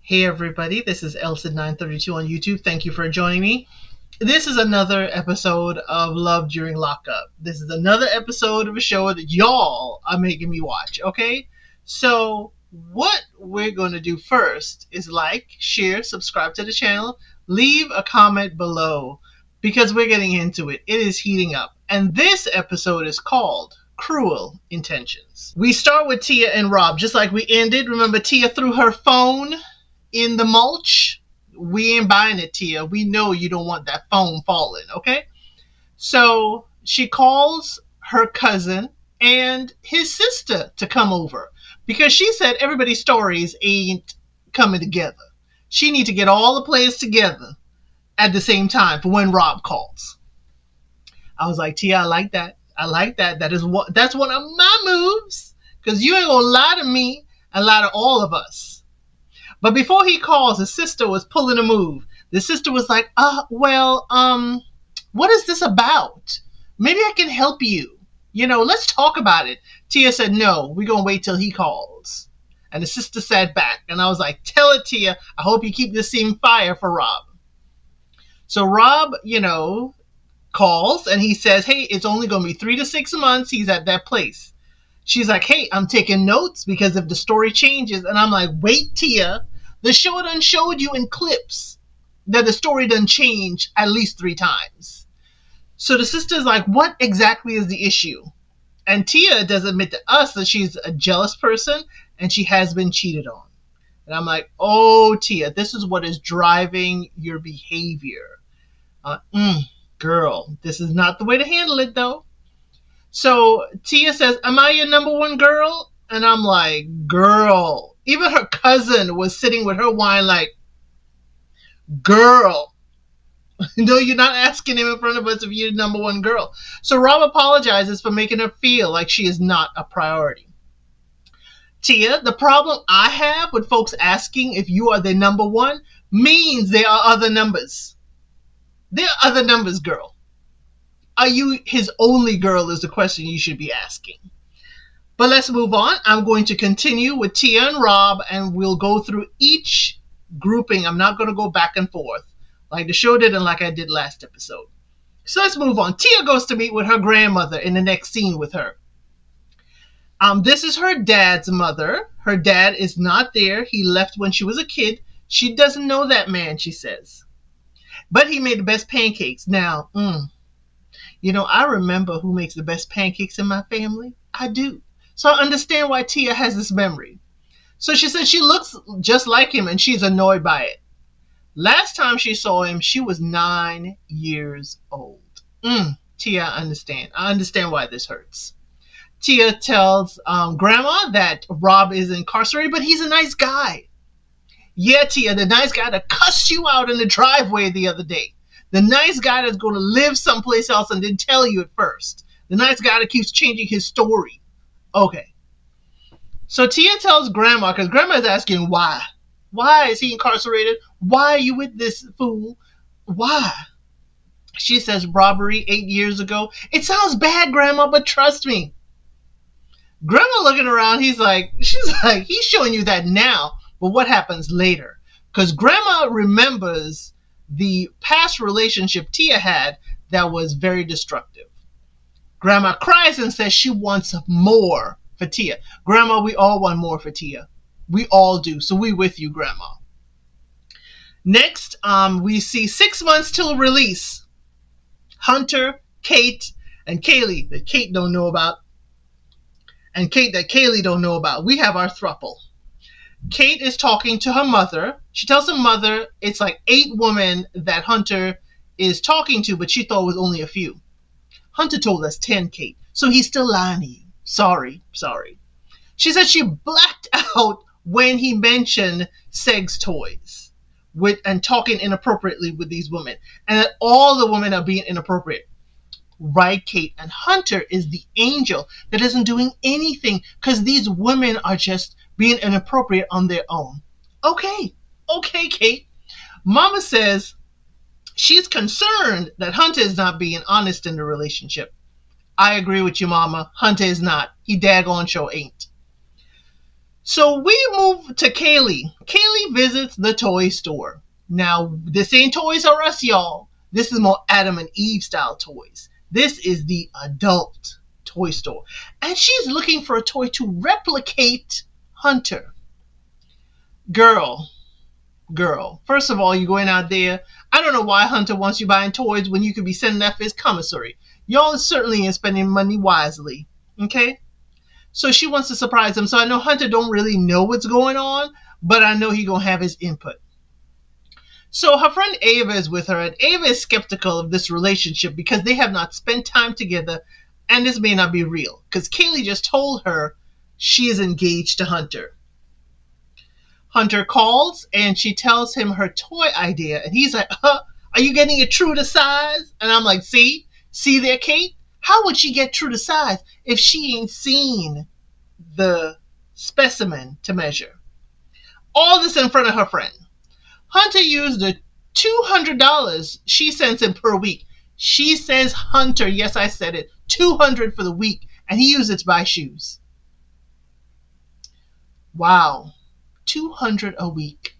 Hey everybody, this is Elsa932 on YouTube. Thank you for joining me. This is another episode of Love During Lockup. This is another episode of a show that y'all are making me watch, okay? So, what we're going to do first is like, share, subscribe to the channel, leave a comment below because we're getting into it. It is heating up. And this episode is called Cruel Intentions. We start with Tia and Rob, just like we ended. Remember, Tia threw her phone in the mulch. We ain't buying it, Tia. We know you don't want that phone falling, okay? So she calls her cousin and his sister to come over because she said everybody's stories ain't coming together. She need to get all the players together at the same time for when Rob calls. I was like, Tia, I like that. I like that. That's one of my moves because you ain't gonna lie to me and lie to all of us. But before he calls, his sister was pulling a move. The sister was like, what is this about? Maybe I can help you. Let's talk about it. Tia said, no, we're going to wait till he calls. And the sister sat back. And I was like, tell it, Tia. I hope you keep this scene fire for Rob. So Rob, calls and he says, hey, it's only going to be 3 to 6 months. He's at that place. She's like, hey, I'm taking notes because if the story changes. And I'm like, wait, Tia. The show done showed you in clips that the story done change at least 3 times. So the sister's like, what exactly is the issue? And Tia does admit to us that she's a jealous person and she has been cheated on. And I'm like, oh, Tia, this is what is driving your behavior. Girl, this is not the way to handle it, though. So Tia says, am I your number one girl? And I'm like, girl. Even her cousin was sitting with her wine like, girl. No, you're not asking him in front of us if you're the number one girl. So Rob apologizes for making her feel like she is not a priority. Tia, the problem I have with folks asking if you are their number one means there are other numbers. There are other numbers, girl. Are you his only girl is the question you should be asking. But let's move on. I'm going to continue with Tia and Rob, and we'll go through each grouping. I'm not going to go back and forth like the show did and like I did last episode. So let's move on. Tia goes to meet with her grandmother in the next scene with her. This is her dad's mother. Her dad is not there. He left when she was a kid. She doesn't know that man, she says. But he made the best pancakes. Now, I remember who makes the best pancakes in my family. I do. So I understand why Tia has this memory. So she said she looks just like him and she's annoyed by it. Last time she saw him, she was 9 years old. Tia, I understand. I understand why this hurts. Tia tells Grandma that Rob is incarcerated, but he's a nice guy. Yeah, Tia, the nice guy that cussed you out in the driveway the other day. The nice guy that's going to live someplace else and didn't tell you at first. The nice guy that keeps changing his story. Okay. So Tia tells Grandma, because Grandma is asking why. Why is he incarcerated? Why are you with this fool? Why? She says robbery 8 years ago. It sounds bad, Grandma, but trust me. Grandma looking around, she's like, he's showing you that now, but what happens later? Because Grandma remembers the past relationship Tia had that was very destructive. Grandma cries and says she wants more for Tia. Grandma, we all want more for Tia. We all do. So we with you, Grandma. Next, we see 6 months till release. Hunter, Kate, and Kaylee that Kate don't know about. And Kate that Kaylee don't know about. We have our throuple. Kate is talking to her mother. She tells her mother it's like 8 women that Hunter is talking to, but she thought it was only a few. Hunter told us 10, Kate. So he's still lying to you. Sorry. She said she blacked out when he mentioned Seg's toys and talking inappropriately with these women. And that all the women are being inappropriate. Right, Kate? And Hunter is the angel that isn't doing anything because these women are just being inappropriate on their own. Okay, Kate. Mama says she's concerned that Hunter is not being honest in the relationship. I agree with you, Mama. Hunter is not. He daggone sure ain't. So we move to Kaylee. Kaylee visits the toy store. Now, this ain't Toys R Us, y'all. This is more Adam and Eve style toys. This is the adult toy store. And she's looking for a toy to replicate Hunter. Girl, girl. First of all, you're going out there. I don't know why Hunter wants you buying toys when you could be sending that for his commissary. Y'all certainly ain't spending money wisely. Okay? So she wants to surprise him. So I know Hunter don't really know what's going on, but I know he gonna have his input. So her friend Ava is with her, and Ava is skeptical of this relationship because they have not spent time together, and this may not be real. Because Kaylee just told her she is engaged to Hunter. Hunter calls and she tells him her toy idea, and he's like, are you getting it true to size? And I'm like, see there, Kate? How would she get true to size if she ain't seen the specimen to measure? All this in front of her friend. Hunter used the $200 she sends him per week. She says Hunter, yes, I said it, $200 for the week, and he used it to buy shoes. Wow, $200 a week.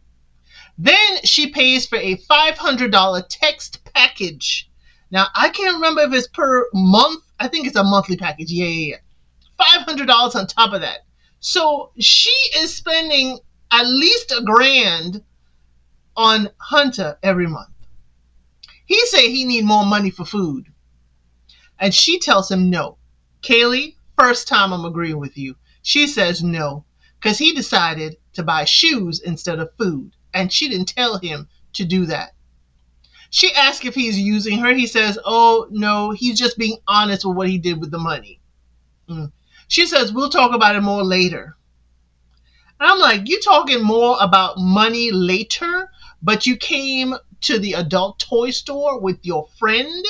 Then she pays for a $500 text package. Now, I can't remember if it's per month. I think it's a monthly package. Yeah. $500 on top of that. So she is spending at least $1,000 on Hunter every month. He say he need more money for food. And she tells him no. Kaylee, first time I'm agreeing with you. She says no. Because he decided to buy shoes instead of food. And she didn't tell him to do that. She asks if he's using her. He says, oh, no, he's just being honest with what he did with the money. She says, we'll talk about it more later. And I'm like, you talking more about money later, but you came to the adult toy store with your friend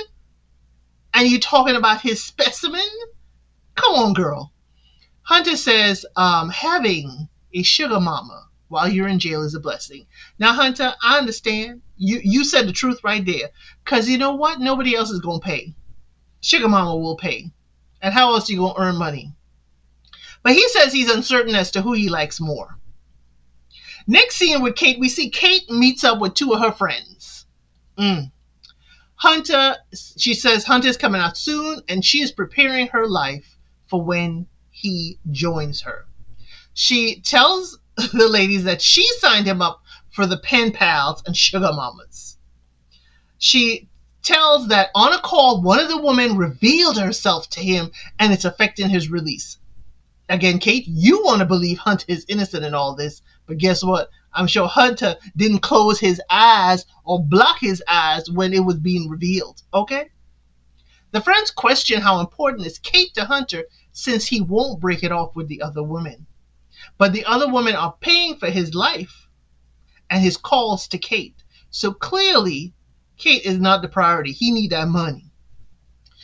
and you talking about his specimen? Come on, girl. Hunter says, having a sugar mama while you're in jail is a blessing. Now, Hunter, I understand. You said the truth right there. Because you know what? Nobody else is going to pay. Sugar mama will pay. And how else are you going to earn money? But he says he's uncertain as to who he likes more. Next scene with Kate, we see Kate meets up with two of her friends. Hunter, she says Hunter's coming out soon, and she is preparing her life for when he joins her. She tells the ladies that she signed him up for the pen pals and sugar mamas. She tells that on a call, one of the women revealed herself to him, and it's affecting his release. Again, Kate, you want to believe Hunter is innocent in all this, but guess what? I'm sure Hunter didn't close his eyes or block his eyes when it was being revealed, okay? The friends question how important is Kate to Hunter since he won't break it off with the other women. But the other women are paying for his life and his calls to Kate. So clearly, Kate is not the priority. He need that money.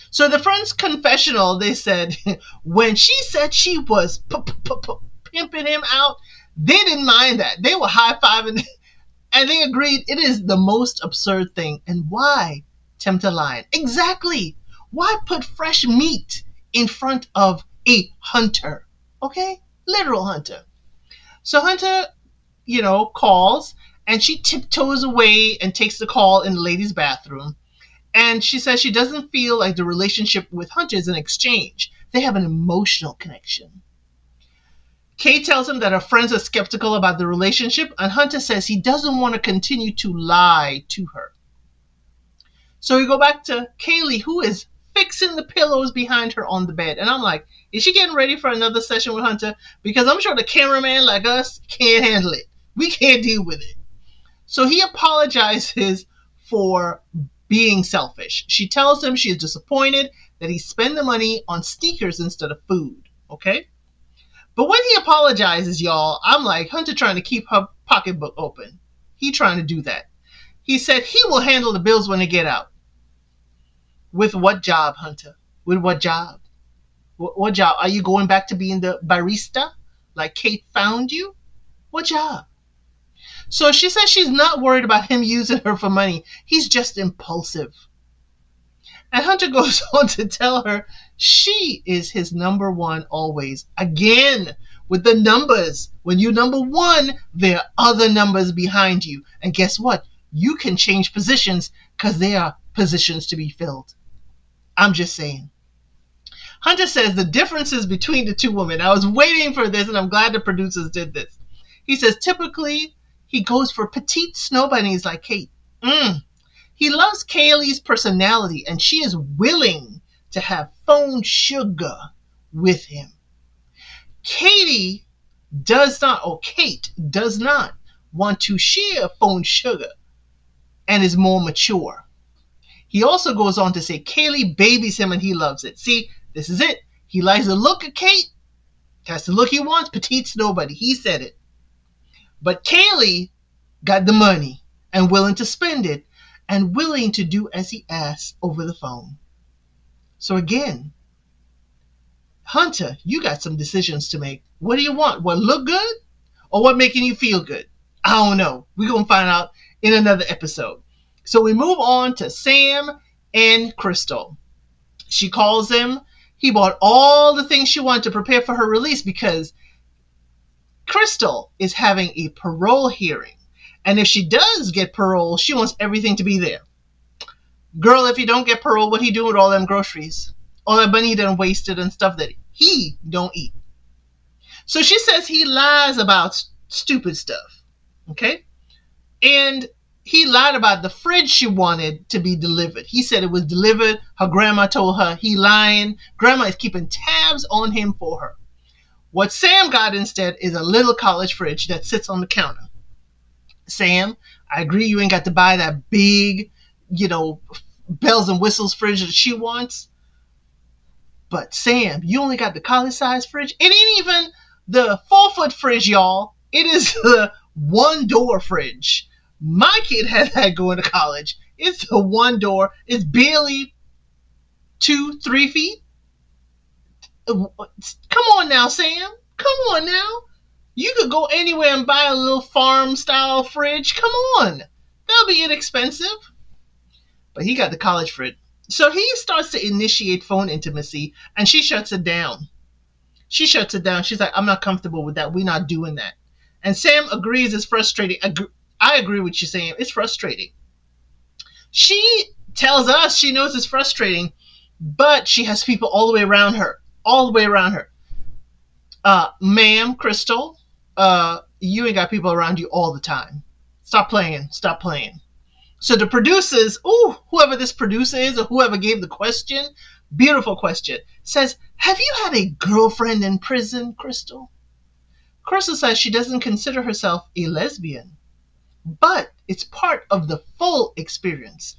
So the friend's confessional, they said, when she said she was pimping him out, they didn't mind that. They were high-fiving, and they agreed it is the most absurd thing. And why tempt a lion? Exactly. Why put fresh meat in front of a hunter? Okay? Literal hunter. So Hunter, calls, and she tiptoes away and takes the call in the ladies' bathroom. And she says she doesn't feel like the relationship with Hunter is an exchange. They have an emotional connection. Kate tells him that her friends are skeptical about the relationship, and Hunter says he doesn't want to continue to lie to her. So we go back to Kaylee, who is fixing the pillows behind her on the bed. And I'm like, is she getting ready for another session with Hunter? Because I'm sure the cameraman like us can't handle it. We can't deal with it. So he apologizes for being selfish. She tells him she is disappointed that he spent the money on sneakers instead of food. Okay? But when he apologizes, y'all, I'm like, Hunter trying to keep her pocketbook open. He trying to do that. He said he will handle the bills when they get out. With what job, Hunter? With what job? What job? Are you going back to being the barista? Like Kate found you? What job? So she says she's not worried about him using her for money. He's just impulsive. And Hunter goes on to tell her she is his number one always. Again, with the numbers. When you number one, there are other numbers behind you. And guess what? You can change positions because there are positions to be filled. I'm just saying. Hunter says the differences between the two women. I was waiting for this, and I'm glad the producers did this. He says typically he goes for petite snow bunnies like Kate. He loves Kaylee's personality, and she is willing to have phone sugar with him. Kate does not want to share phone sugar and is more mature. He also goes on to say Kaylee babies him and he loves it. See, this is it. He likes the look of Kate. That's the look he wants. Petite nobody. He said it. But Kaylee got the money and willing to spend it and willing to do as he asks over the phone. So again, Hunter, you got some decisions to make. What do you want? What look good or what making you feel good? I don't know. We're going to find out in another episode. So we move on to Sam and Crystal. She calls him. He bought all the things she wanted to prepare for her release because Crystal is having a parole hearing. And if she does get parole, she wants everything to be there. Girl, if you don't get parole, what he doing with all them groceries? All that money he done wasted and stuff that he don't eat. So she says he lies about stupid stuff. Okay? And he lied about the fridge she wanted to be delivered. He said it was delivered. Her grandma told her he lying. Grandma is keeping tabs on him for her. What Sam got instead is a little college fridge that sits on the counter. Sam, I agree you ain't got to buy that big, bells and whistles fridge that she wants. But Sam, you only got the college size fridge. It ain't even the 4-foot fridge, y'all. It is the 1-door fridge. My kid had that going to college. It's a 1-door. It's barely 2-3 feet. Come on now, Sam. Come on now. You could go anywhere and buy a little farm style fridge. Come on. That'll be inexpensive. But he got the college fridge. So he starts to initiate phone intimacy and she shuts it down. She's like, I'm not comfortable with that. We're not doing that. And Sam agrees it's frustrating. I agree with you, Sam. It's frustrating. She tells us she knows it's frustrating, but she has people all the way around her. Ma'am, Crystal, you ain't got people around you all the time. Stop playing. So the producers, whoever this producer is or whoever gave the question, beautiful question, says, have you had a girlfriend in prison, Crystal? Crystal says she doesn't consider herself a lesbian, but it's part of the full experience.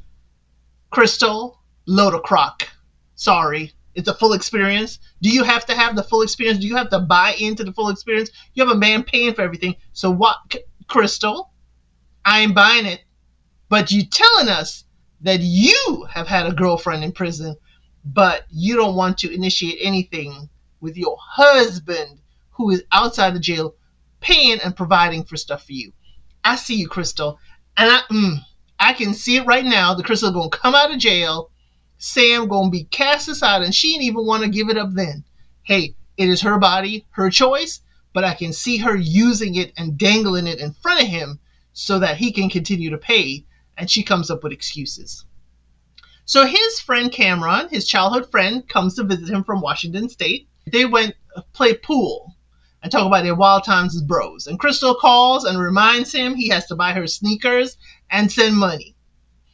Crystal, load of crock. Sorry, it's a full experience. Do you have to have the full experience? Do you have to buy into the full experience? You have a man paying for everything. So what, Crystal? I ain't buying it. But you telling us that you have had a girlfriend in prison, but you don't want to initiate anything with your husband who is outside the jail paying and providing for stuff for you. I see you, Crystal. And I can see it right now. The Crystal going to come out of jail. Sam going to be cast aside and she didn't even want to give it up then. Hey, it is her body, her choice, but I can see her using it and dangling it in front of him so that he can continue to pay. And she comes up with excuses. So his friend Cameron, his childhood friend, comes to visit him from Washington State. They went play pool and talk about their wild times as bros. And Crystal calls and reminds him he has to buy her sneakers and send money.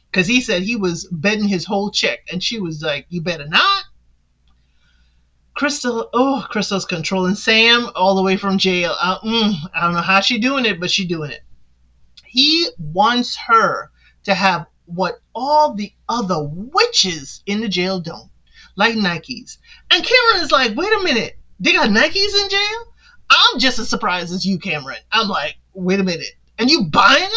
Because he said he was betting his whole check. And she was like, you better not. Crystal's controlling Sam all the way from jail. I don't know how she's doing it, but she's doing it. He wants her to have what all the other witches in the jail don't, like Nikes. And Cameron is like, wait a minute, they got Nikes in jail? I'm just as surprised as you, Cameron. I'm like, wait a minute, and you buying them?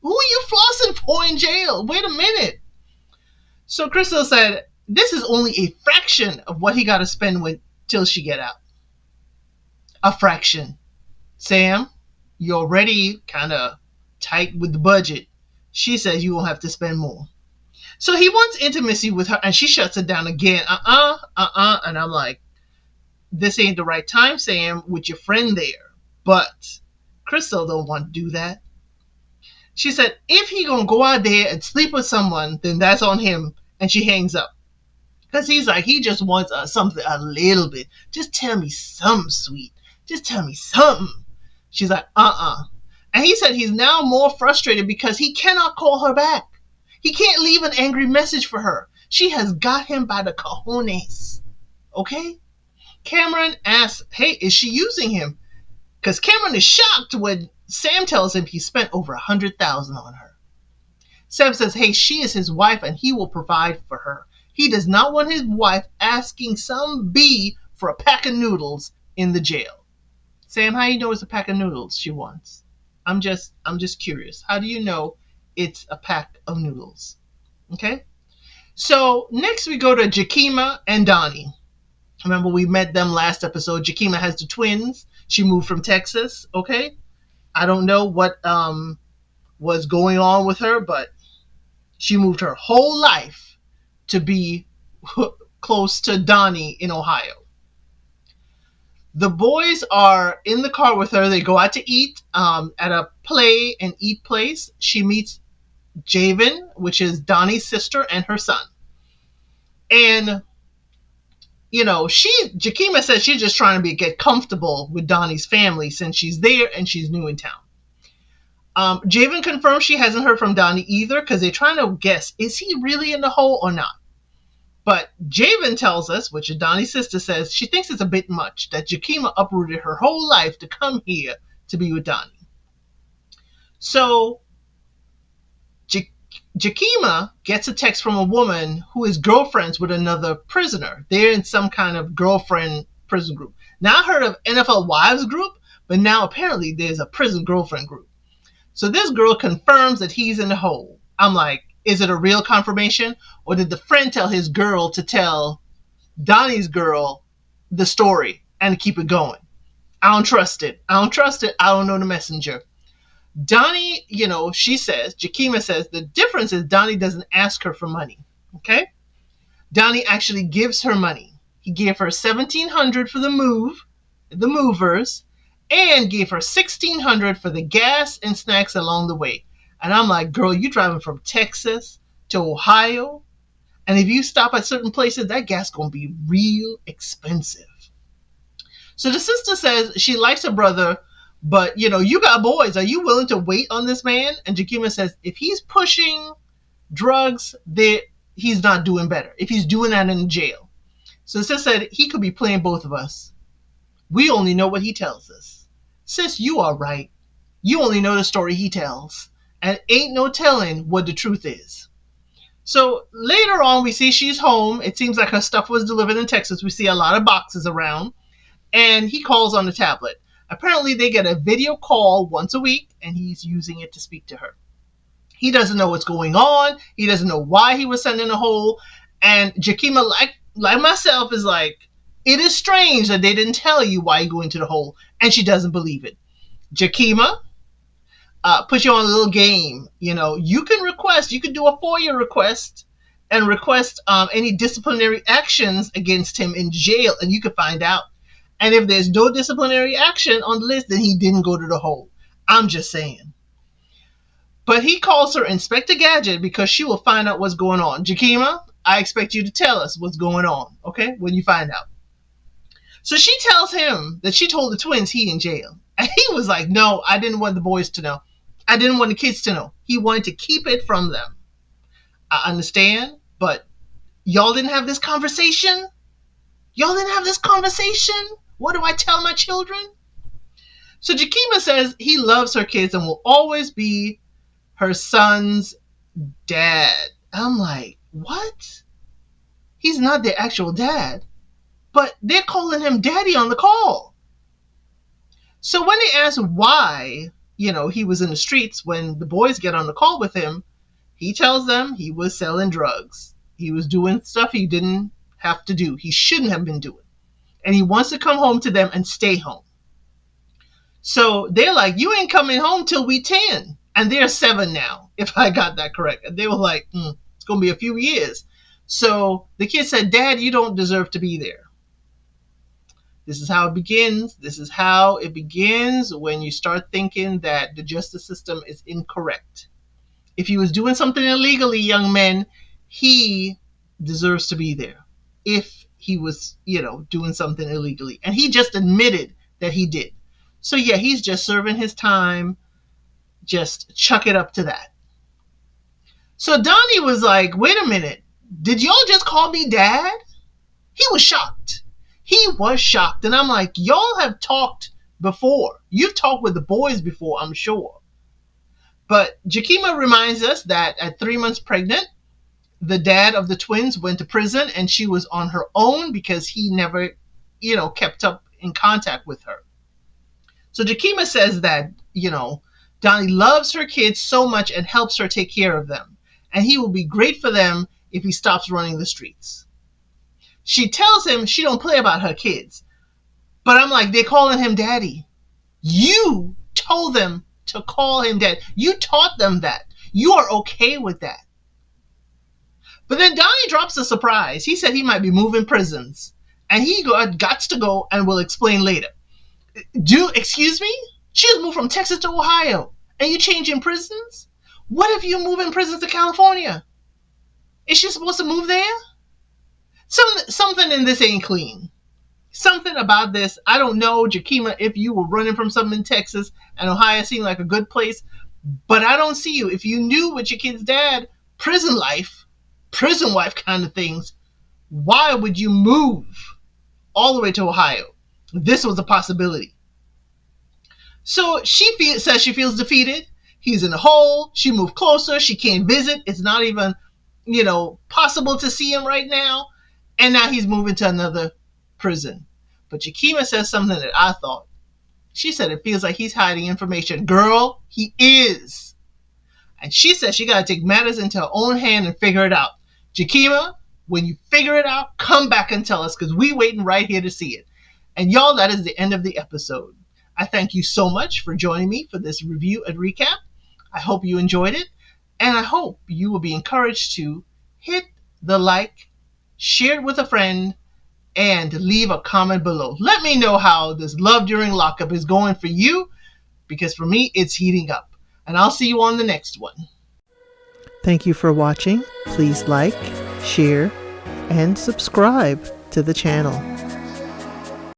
Who are you flossing for in jail? Wait a minute. So Crystal said, this is only a fraction of what he got to spend till she get out. A fraction. Sam, you're already kind of tight with the budget. She says you won't have to spend more. So he wants intimacy with her and she shuts it down again. And I'm like, this ain't the right time, Sam, with your friend there. But Crystal don't want to do that. She said, if he gonna go out there and sleep with someone, then that's on him. And she hangs up. Because he's like, he just wants something a little bit. Just tell me something, sweet. Just tell me something. She's like, And he said he's now more frustrated because he cannot call her back. He can't leave an angry message for her. She has got him by the cojones. Okay? Cameron asks, hey, is she using him? Because Cameron is shocked when Sam tells him he spent over $100,000 on her. Sam says, hey, she is his wife and he will provide for her. He does not want his wife asking some B for a pack of noodles in the jail. Sam, how do you know it's a pack of noodles she wants? I'm just curious. How do you know it's a pack of noodles? Okay? So next we go to Jakima and Donnie. Remember we met them last episode. Jakima has the twins. She moved from Texas. Okay? I don't know what was going on with her, but she moved her whole life to be close to Donnie in Ohio. The boys are in the car with her. They go out to eat at a play and eat place. She meets Javen, which is Donnie's sister, and her son. And, Jakima says she's just trying to get comfortable with Donnie's family since she's there and she's new in town. Javen confirms she hasn't heard from Donnie either because they're trying to guess, is he really in the hole or not? But Javen tells us, which Donnie's sister says, she thinks it's a bit much that Jakima uprooted her whole life to come here to be with Donnie. So Jakima gets a text from a woman who is girlfriends with another prisoner. They're in some kind of girlfriend prison group. Now I heard of NFL Wives group, but now apparently there's a prison girlfriend group. So this girl confirms that he's in the hole. I'm like, is it a real confirmation? Or did the friend tell his girl to tell Donnie's girl the story and keep it going? I don't trust it. I don't know the messenger. Donnie, Jakima says the difference is Donnie doesn't ask her for money. Okay? Donnie actually gives her money. He gave her $1,700 for the movers, and gave her $1,600 for the gas and snacks along the way. And I'm like, girl, you driving from Texas to Ohio, and if you stop at certain places, that gas gonna be real expensive. So the sister says she likes her brother, but you got boys. Are you willing to wait on this man? And Jakima says if he's pushing drugs, he's not doing better. If he's doing that in jail. So the sister said he could be playing both of us. We only know what he tells us. Sis, you are right. You only know the story he tells. And ain't no telling what the truth is. So later on, we see she's home. It seems like her stuff was delivered in Texas. We see a lot of boxes around. And he calls on the tablet. Apparently, they get a video call once a week, and he's using it to speak to her. He doesn't know what's going on. He doesn't know why he was sent in a hole. And Jakima, like myself, is like, it is strange that they didn't tell you why you go into the hole. And she doesn't believe it. Jakima, put you on a little game. You can do a FOIA request and request any disciplinary actions against him in jail, and you can find out. And if there's no disciplinary action on the list, then he didn't go to the hole. I'm just saying. But he calls her Inspector Gadget because she will find out what's going on. Jakima, I expect you to tell us what's going on, okay, when you find out. So she tells him that she told the twins he in jail. And he was like, no, I didn't want the boys to know. I didn't want the kids to know. He wanted to keep it from them. I understand, but y'all didn't have this conversation? What do I tell my children? So Jakima says he loves her kids and will always be her son's dad. I'm like, what? He's not their actual dad. But they're calling him daddy on the call. So when they ask why, he was in the streets when the boys get on the call with him, he tells them he was selling drugs. He was doing stuff he didn't have to do. He shouldn't have been doing. And he wants to come home to them and stay home. So they're like, you ain't coming home till we 10. And they're 7 now, if I got that correct. And they were like, it's going to be a few years. So the kid said, Dad, you don't deserve to be there. This is how it begins. This is how it begins when you start thinking that the justice system is incorrect. If he was doing something illegally, young men, he deserves to be there. If he was, doing something illegally. And he just admitted that he did. So yeah, he's just serving his time. Just chuck it up to that. So Donnie was like, wait a minute. Did y'all just call me dad? He was shocked. He was shocked. And I'm like, y'all have talked before. You've talked with the boys before, I'm sure. But Jakima reminds us that at 3 months pregnant, the dad of the twins went to prison and she was on her own because he never, kept up in contact with her. So Jakima says that, Donnie loves her kids so much and helps her take care of them. And he will be great for them if he stops running the streets. She tells him she don't play about her kids. But I'm like, they're calling him daddy. You told them to call him dad. You taught them that. You are okay with that. But then Donnie drops a surprise. He said he might be moving prisons. And he got to go and will explain later. Excuse me? She has moved from Texas to Ohio. And you changing prisons? What if you move in prisons to California? Is she supposed to move there? Something in this ain't clean. Something about this, I don't know, Jakima, if you were running from something in Texas and Ohio seemed like a good place, but I don't see you. If you knew with your kid's dad, prison wife kind of things, why would you move all the way to Ohio? This was a possibility. So she says she feels defeated. He's in a hole. She moved closer. She can't visit. It's not even, possible to see him right now. And now he's moving to another prison. But Jakima says something that I thought. She said it feels like he's hiding information. Girl, he is. And she said she got to take matters into her own hand and figure it out. Jakima, when you figure it out, come back and tell us because we're waiting right here to see it. And y'all, that is the end of the episode. I thank you so much for joining me for this review and recap. I hope you enjoyed it. And I hope you will be encouraged to hit the like, share it with a friend, and leave a comment below. Let me know how this Love During Lockup is going for you, because for me, it's heating up. And I'll see you on the next one. Thank you for watching. Please like, share, and subscribe to the channel.